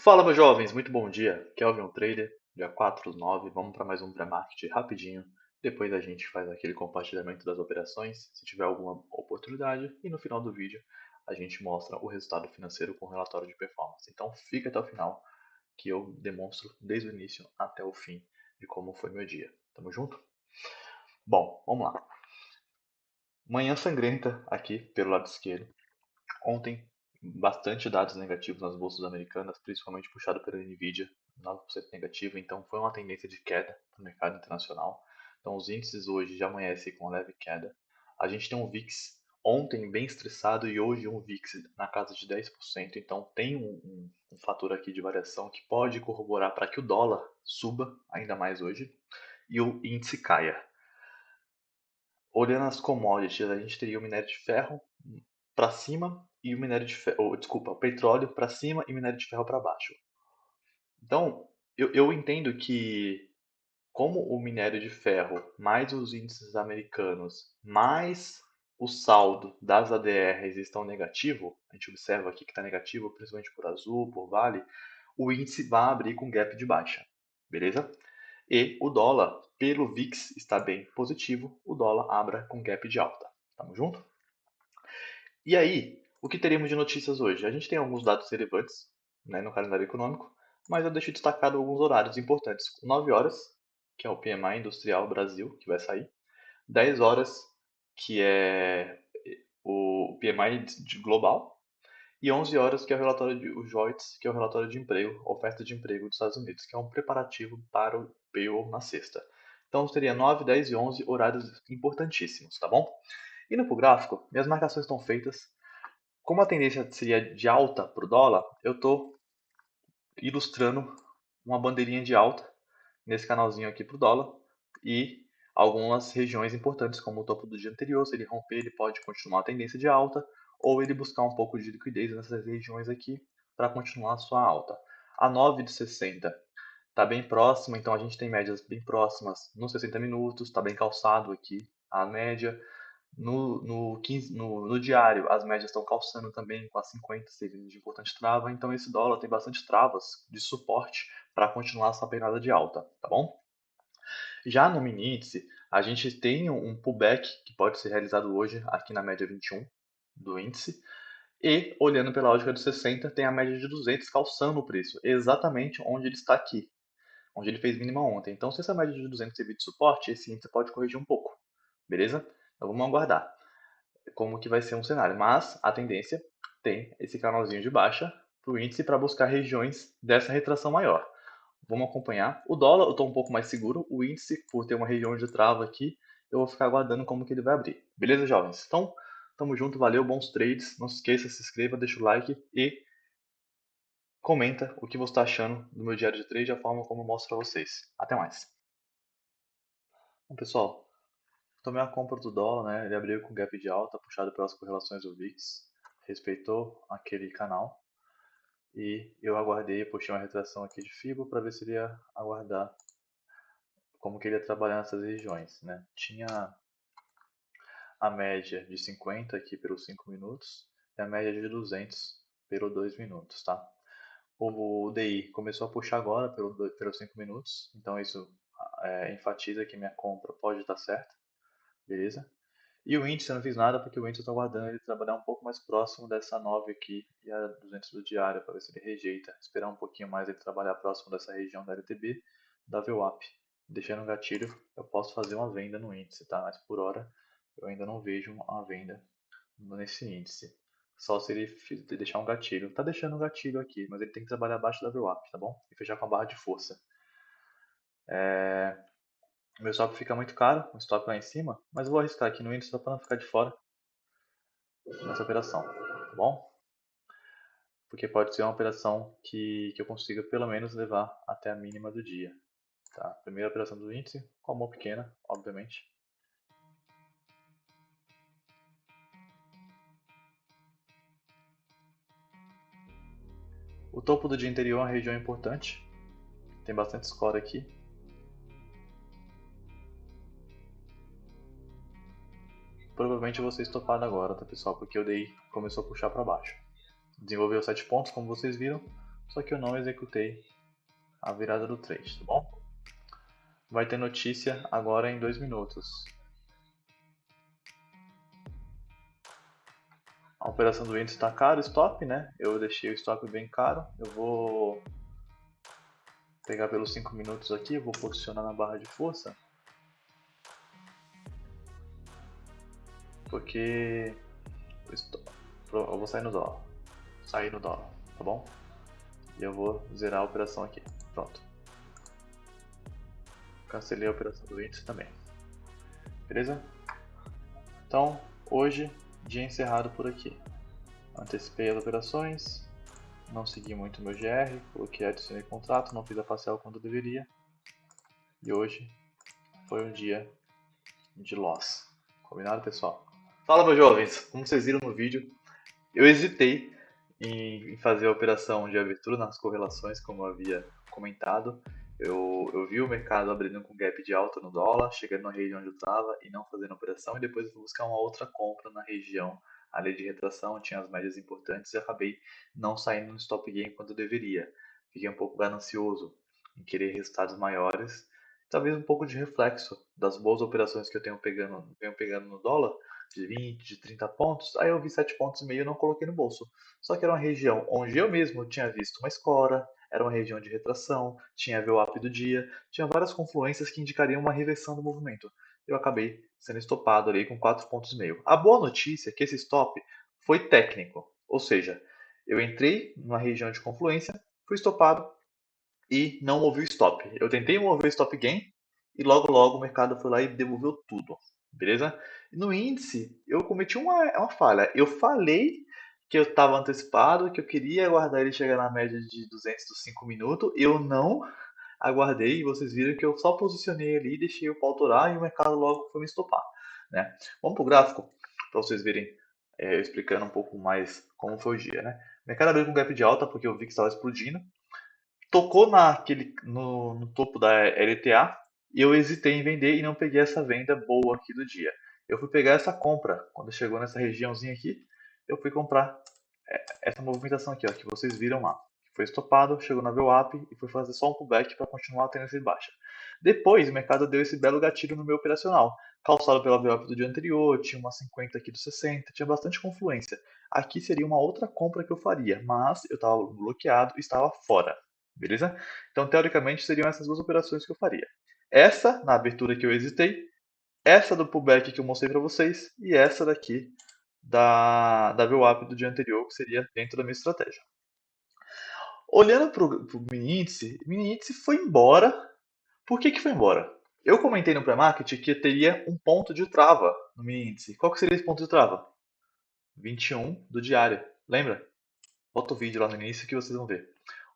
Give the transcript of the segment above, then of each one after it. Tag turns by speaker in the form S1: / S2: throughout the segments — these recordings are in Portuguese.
S1: Fala, meus jovens, muito bom dia. Kelvin Trader, dia 4/9. Vamos para mais um pré-market rapidinho. Depois a gente faz aquele compartilhamento das operações, se tiver alguma oportunidade. E no final do vídeo a gente mostra o resultado financeiro com relatório de performance. Então fica até o final que eu demonstro desde o início até o fim de como foi meu dia. Tamo junto? Bom, vamos lá. Manhã sangrenta aqui pelo lado esquerdo. Ontem, bastante dados negativos nas bolsas americanas, principalmente puxado pela Nvidia, 9% negativo, então foi uma tendência de queda no mercado internacional. Então os índices hoje já amanhecem com leve queda. A gente tem um VIX ontem bem estressado e hoje um VIX na casa de 10%, então tem um fator aqui de variação que pode corroborar para que o dólar suba ainda mais hoje e o índice caia. Olhando as commodities, a gente teria o minério de ferro para cima e o minério de ferro, desculpa, o petróleo para cima e o minério de ferro para baixo. Então, eu entendo que como o minério de ferro, mais os índices americanos, mais o saldo das ADRs estão negativo, a gente observa aqui que está negativo, principalmente por Azul, por Vale, o índice vai abrir com gap de baixa, beleza? E o dólar, pelo VIX está bem positivo, o dólar abra com gap de alta. Tamo junto? E aí, o que teremos de notícias hoje? A gente tem alguns dados relevantes, né, no calendário econômico, mas eu deixo destacado alguns horários importantes. 9 horas, que é o PMI Industrial Brasil, que vai sair. 10 horas, que é o PMI global. E 11 horas, que é o relatório de o JOITS, que é o relatório de emprego, oferta de emprego dos Estados Unidos, que é um preparativo para o payroll na sexta. Então seria 9, 10 e 11 horários importantíssimos, tá bom? Indo para o gráfico, minhas marcações estão feitas. Como a tendência seria de alta para o dólar, eu estou ilustrando uma bandeirinha de alta nesse canalzinho aqui para o dólar e algumas regiões importantes, como o topo do dia anterior. Se ele romper, ele pode continuar a tendência de alta ou ele buscar um pouco de liquidez nessas regiões aqui para continuar a sua alta. A 9 de 60 está bem próxima, então a gente tem médias bem próximas nos 60 minutos, está bem calçado aqui a média. No diário, as médias estão calçando também com as 50 seguidas de importante trava, então esse dólar tem bastante travas de suporte para continuar essa pegada de alta, tá bom? Já no mini índice, a gente tem um pullback que pode ser realizado hoje aqui na média 21 do índice, e olhando pela lógica dos 60, tem a média de 200 calçando o preço, exatamente onde ele está aqui, onde ele fez mínima ontem. Então, se essa média de 200 servir de suporte, esse índice pode corrigir um pouco, beleza? Então vamos aguardar como que vai ser um cenário. Mas a tendência tem esse canalzinho de baixa para o índice para buscar regiões dessa retração maior. Vamos acompanhar. O dólar eu estou um pouco mais seguro. O índice, por ter uma região de trava aqui, eu vou ficar aguardando como que ele vai abrir. Beleza, jovens? Então, tamo junto, valeu, bons trades. Não se esqueça, se inscreva, deixa o like e comenta o que você está achando do meu diário de trade e a forma como eu mostro para vocês. Até mais. Bom, pessoal, tomei a compra do dólar, né? Ele abriu com gap de alta, puxado pelas correlações do VIX, respeitou aquele canal e eu aguardei, puxei uma retração aqui de FIBO para ver se ele ia aguardar como que ele ia trabalhar nessas regiões, né? Tinha a média de 50 aqui pelos 5 minutos e a média de 200 pelos 2 minutos, tá? O DI começou a puxar agora pelos 5 minutos, então isso enfatiza que minha compra pode estar certa, beleza? E o índice eu não fiz nada porque o índice eu estou aguardando ele trabalhar um pouco mais próximo dessa 9 aqui e a 200 do diário para ver se ele rejeita. Esperar um pouquinho mais ele trabalhar próximo dessa região da LTB, da VWAP. Deixando o gatilho, eu posso fazer uma venda no índice, tá? Mas por hora eu ainda não vejo uma venda nesse índice. Só se ele deixar um gatilho. Tá deixando um gatilho aqui, mas ele tem que trabalhar abaixo da VWAP, tá bom? E fechar com a barra de força. Meu stop fica muito caro, um stop lá em cima, mas eu vou arriscar aqui no índice só para não ficar de fora nessa operação, tá bom? Porque pode ser uma operação que eu consiga pelo menos levar até a mínima do dia. Tá? Primeira operação do índice, com a mão pequena, obviamente. O topo do dia anterior é uma região importante, tem bastante score aqui. Provavelmente eu vou ser estopado agora, tá pessoal? Porque o DI começou a puxar para baixo. Desenvolveu 7 pontos, como vocês viram, só que eu não executei a virada do trade, tá bom? Vai ter notícia agora em 2 minutos. A operação do índice está caro, stop, né? Eu deixei o stop bem caro. Eu vou pegar pelos 5 minutos aqui, vou posicionar na barra de força. Porque eu vou sair no dólar. Sair no dólar, tá bom? E eu vou zerar a operação aqui. Pronto. Cancelei a operação do índice também. Beleza? Então, hoje, dia encerrado por aqui. Antecipei as operações, não segui muito meu GR, coloquei adicionei contrato, não fiz a parcial quando deveria. E hoje foi um dia de loss. Combinado, pessoal? Fala, meus jovens! Como vocês viram no vídeo, eu hesitei em fazer a operação de abertura nas correlações, como eu havia comentado. Eu vi o mercado abrindo com gap de alta no dólar, chegando na região onde eu estava e não fazendo operação, e depois eu fui buscar uma outra compra na região ali de retração, tinha as médias importantes e acabei não saindo no stop gain quando deveria. Fiquei um pouco ganancioso em querer resultados maiores, talvez um pouco de reflexo das boas operações que eu venho pegando no dólar, de 20, de 30 pontos, aí eu vi 7,5 pontos e não coloquei no bolso. Só que era uma região onde eu mesmo tinha visto uma escora, era uma região de retração, tinha VWAP do dia, tinha várias confluências que indicariam uma reversão do movimento. Eu acabei sendo estopado ali com 4,5 pontos. A boa notícia é que esse stop foi técnico, ou seja, eu entrei numa região de confluência, fui estopado e não movi o stop. Eu tentei mover o stop gain e logo logo o mercado foi lá e devolveu tudo, beleza? No índice, eu cometi uma falha. Eu falei que eu estava antecipado, que eu queria aguardar ele chegar na média de 200 dos 5 minutos. Eu não aguardei e vocês viram que eu só posicionei ali, deixei o pau torar e o mercado logo foi me estopar, né? Vamos para o gráfico para vocês verem, eu explicando um pouco mais como foi o dia, né? O mercado abriu com gap de alta porque eu vi que estava explodindo, tocou no topo da LTA e eu hesitei em vender e não peguei essa venda boa aqui do dia. Eu fui pegar essa compra, quando chegou nessa regiãozinha aqui, eu fui comprar essa movimentação aqui, ó, que vocês viram lá. Foi estopado, chegou na VWAP e foi fazer só um pullback para continuar a tendência de baixa. Depois, o mercado deu esse belo gatilho no meu operacional. Calçado pela VWAP do dia anterior, tinha uma 50 aqui do 60, tinha bastante confluência. Aqui seria uma outra compra que eu faria, mas eu estava bloqueado e estava fora. Beleza? Então, teoricamente, seriam essas duas operações que eu faria. Essa, na abertura que eu hesitei, essa do pullback que eu mostrei para vocês, e essa daqui da VWAP do dia anterior, que seria dentro da minha estratégia. Olhando para o mini índice foi embora. Por que foi embora? Eu comentei no pré-market que teria um ponto de trava no mini índice. Qual que seria esse ponto de trava? 21 do diário. Lembra? Bota o vídeo lá no início que vocês vão ver.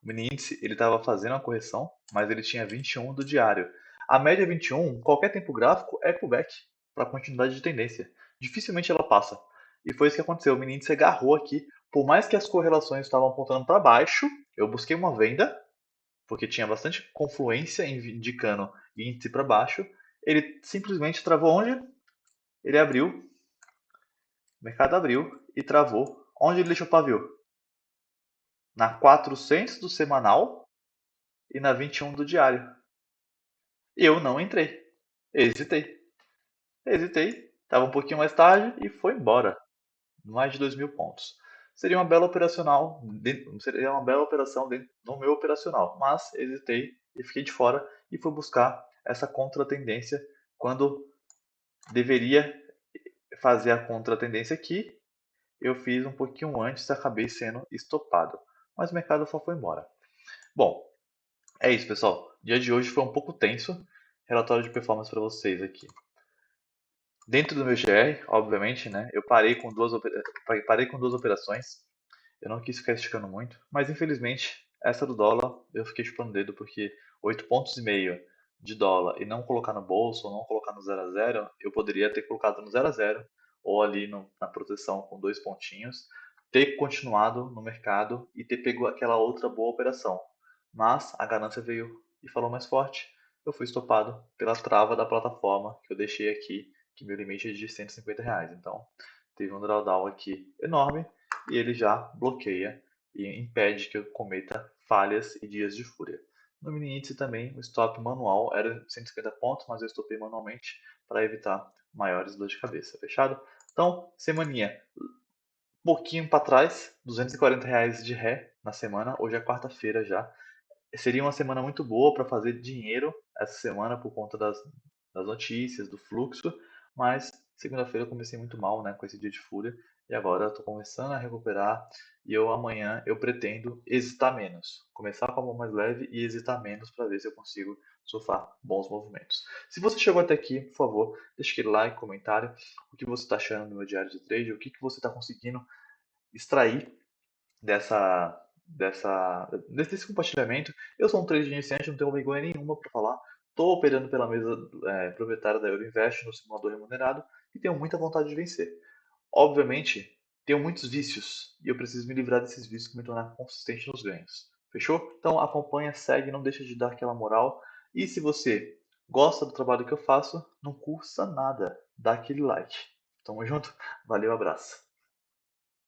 S1: O mini índice ele estava fazendo uma correção, mas ele tinha 21 do diário. A média 21, qualquer tempo gráfico, é pullback para continuidade de tendência. Dificilmente ela passa. E foi isso que aconteceu. O mini índice agarrou aqui. Por mais que as correlações estavam apontando para baixo, eu busquei uma venda, porque tinha bastante confluência indicando índice para baixo. Ele simplesmente travou onde? Ele abriu, o mercado abriu e travou. Onde ele deixou o pavio? Na 400 do semanal e na 21 do diário. Eu não entrei. Hesitei. Hesitei. Estava um pouquinho mais tarde e foi embora. Mais de 2.000 pontos. Seria uma bela operacional, seria uma bela operação dentro do meu operacional, mas hesitei e fiquei de fora e fui buscar essa contra-tendência quando deveria fazer a contra-tendência aqui. Eu fiz um pouquinho antes e acabei sendo estopado, mas o mercado só foi embora. Bom, é isso, pessoal. O dia de hoje foi um pouco tenso. Relatório de performance para vocês aqui. Dentro do meu GR, obviamente, né? Eu parei com duas operações. Eu não quis ficar esticando muito, mas infelizmente essa do dólar eu fiquei chupando o dedo porque 8,5 pontos de dólar e não colocar no bolso ou não colocar no 0 a 0, eu poderia ter colocado no 0 a 0 ou ali na proteção com 2 pontinhos, ter continuado no mercado e ter pego aquela outra boa operação. Mas a ganância veio e falou mais forte. Eu fui estopado pela trava da plataforma que eu deixei aqui, que meu limite é de R$ 150. Então teve um drawdown aqui enorme e ele já bloqueia e impede que eu cometa falhas e dias de fúria. No mini índice também, o stop manual era 150 pontos, mas eu estopei manualmente para evitar maiores dores de cabeça. Fechado? Então, semaninha, pouquinho para trás, R$ 240 de ré na semana. Hoje é quarta-feira já. Seria uma semana muito boa para fazer dinheiro essa semana por conta das notícias, do fluxo, mas segunda-feira eu comecei muito mal, né, com esse dia de fúria, e agora estou começando a recuperar e amanhã eu pretendo hesitar menos, começar com a mão mais leve e hesitar menos para ver se eu consigo surfar bons movimentos. Se você chegou até aqui, por favor, deixa aquele like, comentário, o que você está achando do meu diário de trade, o que você está conseguindo extrair desse compartilhamento. Eu sou um trader iniciante, não tenho vergonha nenhuma para falar. Estou operando pela mesa proprietária da Euroinvest no simulador remunerado e tenho muita vontade de vencer. Obviamente, tenho muitos vícios e eu preciso me livrar desses vícios para me tornar consistente nos ganhos. Fechou? Então acompanha, segue, não deixa de dar aquela moral. E se você gosta do trabalho que eu faço, não custa nada, dá aquele like. Tamo junto, valeu, abraço.